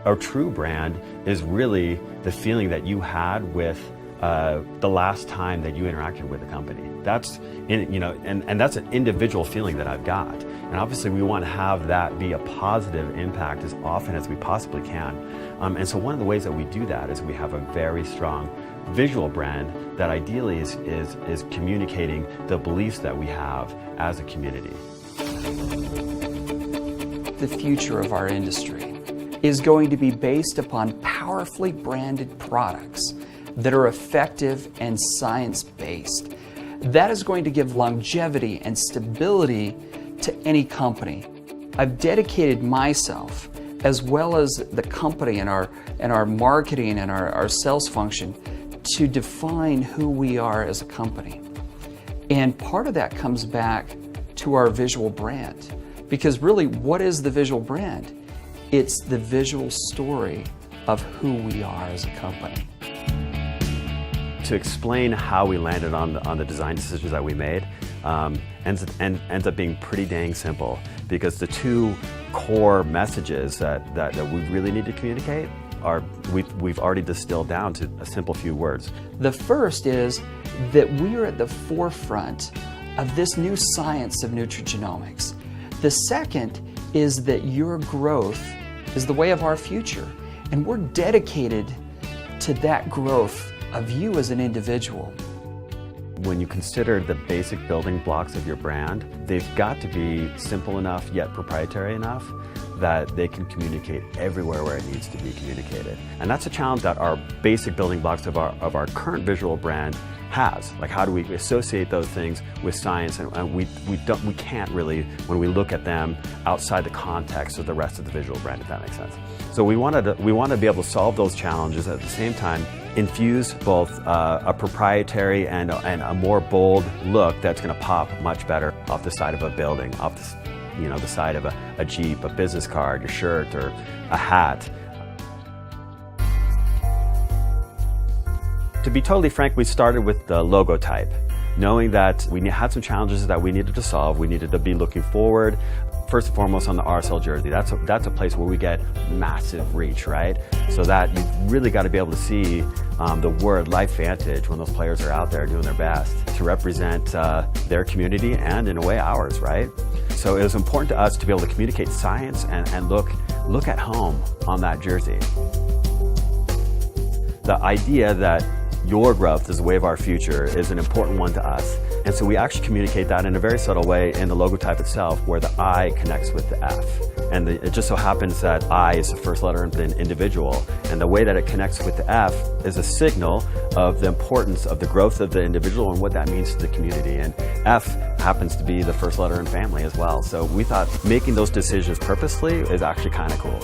A true brand is really the feeling that you had with the last time that you interacted with a company. That's and that's an individual feeling that I've got. And obviously we want to have that be a positive impact as often as we possibly can. And so one of the ways that we do that is we have a very strong visual brand that ideally is communicating the beliefs that we have as a community. The future of our industry is going to be based upon powerfully branded products that are effective and science-based. That is going to give longevity and stability to any company. I've dedicated myself, as well as the company and our marketing and our sales function, to define who we are as a company. And part of that comes back to our visual brand. Because really, what is the visual brand? It's the visual story of who we are as a company. To explain how we landed on the design decisions that we made ends up being pretty dang simple, because the two core messages that we really need to communicate are we've already distilled down to a simple few words. The first is that we are at the forefront of this new science of nutrigenomics. The second is that your growth is the way of our future, and we're dedicated to that growth of you as an individual. When you consider the basic building blocks of your brand, they've got to be simple enough yet proprietary enough that they can communicate everywhere where it needs to be communicated. And that's a challenge that our basic building blocks of our current visual brand has. Like, how do we associate those things with science? And we can't really, when we look at them outside the context of the rest of the visual brand, if that makes sense. So we want to be able to solve those challenges, at the same time infuse both a proprietary and a more bold look that's going to pop much better off the side of a building, off the side of a Jeep, a business card, your shirt, or a hat. To be totally frank, we started with the logo type, knowing that we had some challenges that we needed to solve. We needed to be looking forward, first and foremost, on the RSL jersey. That's a place where we get massive reach, right? So that you've really got to be able to see the word LifeVantage when those players are out there doing their best to represent their community and, in a way, ours, right? So it was important to us to be able to communicate science and look at home on that jersey. The idea that your growth is the way of our future is an important one to us. And so we actually communicate that in a very subtle way in the logo type itself, where the I connects with the F. And it just so happens that I is the first letter in the individual. And the way that it connects with the F is a signal of the importance of the growth of the individual and what that means to the community. And F happens to be the first letter in family as well. So we thought making those decisions purposely is actually kind of cool.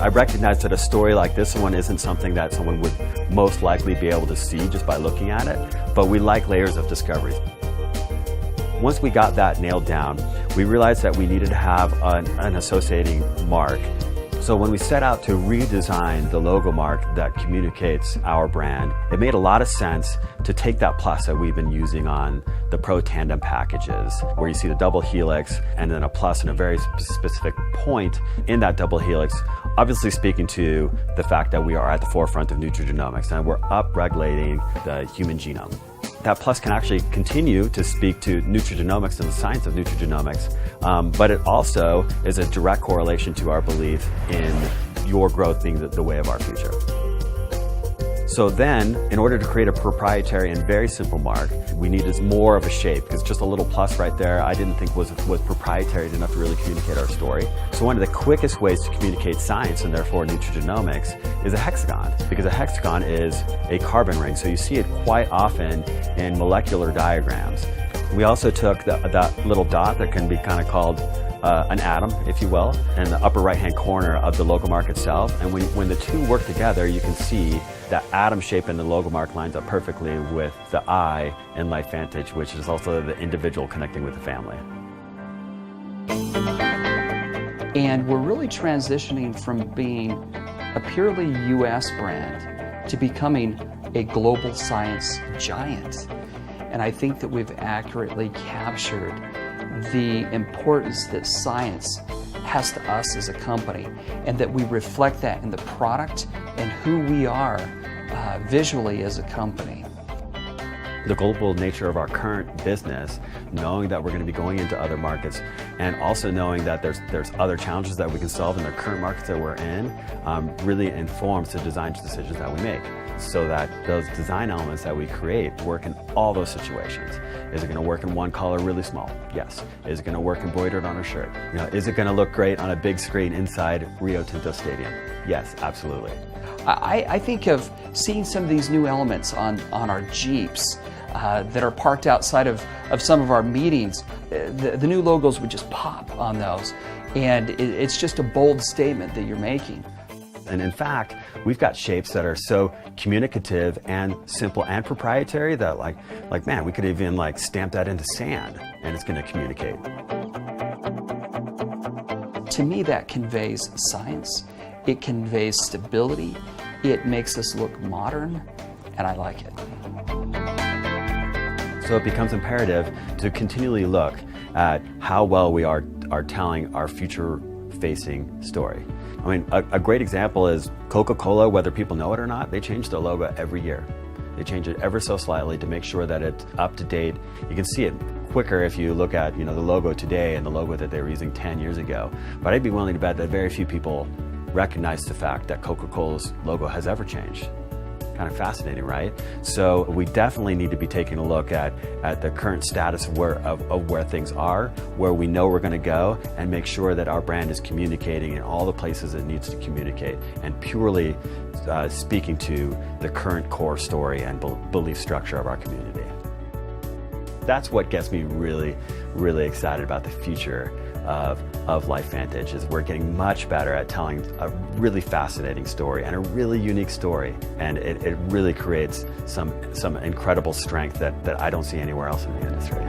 I recognize that a story like this one isn't something that someone would most likely be able to see just by looking at it, but we like layers of discovery. Once we got that nailed down, we realized that we needed to have an associating mark. So when we set out to redesign the logo mark that communicates our brand, it made a lot of sense to take that plus that we've been using on the Pro Tandem packages, where you see the double helix and then a plus in a very specific point in that double helix, obviously speaking to the fact that we are at the forefront of nutrigenomics and we're upregulating the human genome. That plus can actually continue to speak to nutrigenomics and the science of nutrigenomics, but it also is a direct correlation to our belief in your growth being the way of our future. So then, in order to create a proprietary and very simple mark, we needed more of a shape, because just a little plus right there I didn't think was proprietary enough to really communicate our story. So one of the quickest ways to communicate science, and therefore nutrigenomics, is a hexagon, because a hexagon is a carbon ring. So you see it quite often in molecular diagrams. We also took that little dot that can be kind of called an atom, if you will, in the upper right-hand corner of the logo mark itself. And when the two work together, you can see that atom shape in the logo mark lines up perfectly with the I in LifeVantage, which is also the individual connecting with the family. And we're really transitioning from being a purely US brand to becoming a global science giant. And I think that we've accurately captured the importance that science has to us as a company, and that we reflect that in the product and who we are visually as a company. The global nature of our current business, knowing that we're going to be going into other markets, and also knowing that there's other challenges that we can solve in the current markets that we're in, really informs the design decisions that we make, so that those design elements that we create work in all those situations. Is it going to work in one color really small? Yes. Is it going to work embroidered on a shirt? Is it going to look great on a big screen inside Rio Tinto Stadium? Yes, absolutely. I think of seeing some of these new elements on our Jeeps that are parked outside of some of our meetings. The new logos would just pop on those, and it's just a bold statement that you're making. And in fact, we've got shapes that are so communicative and simple and proprietary that like man, we could even stamp that into sand and it's going to communicate. To me, that conveys science. It conveys stability. It makes us look modern, and I like it. So it becomes imperative to continually look at how well we are telling our future-facing story. I mean, a great example is Coca-Cola, whether people know it or not, they change their logo every year. They change it ever so slightly to make sure that it's up to date. You can see it quicker if you look at the logo today and the logo that they were using 10 years ago. But I'd be willing to bet that very few people recognize the fact that Coca-Cola's logo has ever changed. Kind of fascinating, right? So we definitely need to be taking a look at the current status of where things are, where we know we're going to go, and make sure that our brand is communicating in all the places it needs to communicate, and purely speaking to the current core story and belief structure of our community. That's what gets me really, really excited about the future of LifeVantage, is we're getting much better at telling a really fascinating story and a really unique story, and it really creates some incredible strength that I don't see anywhere else in the industry.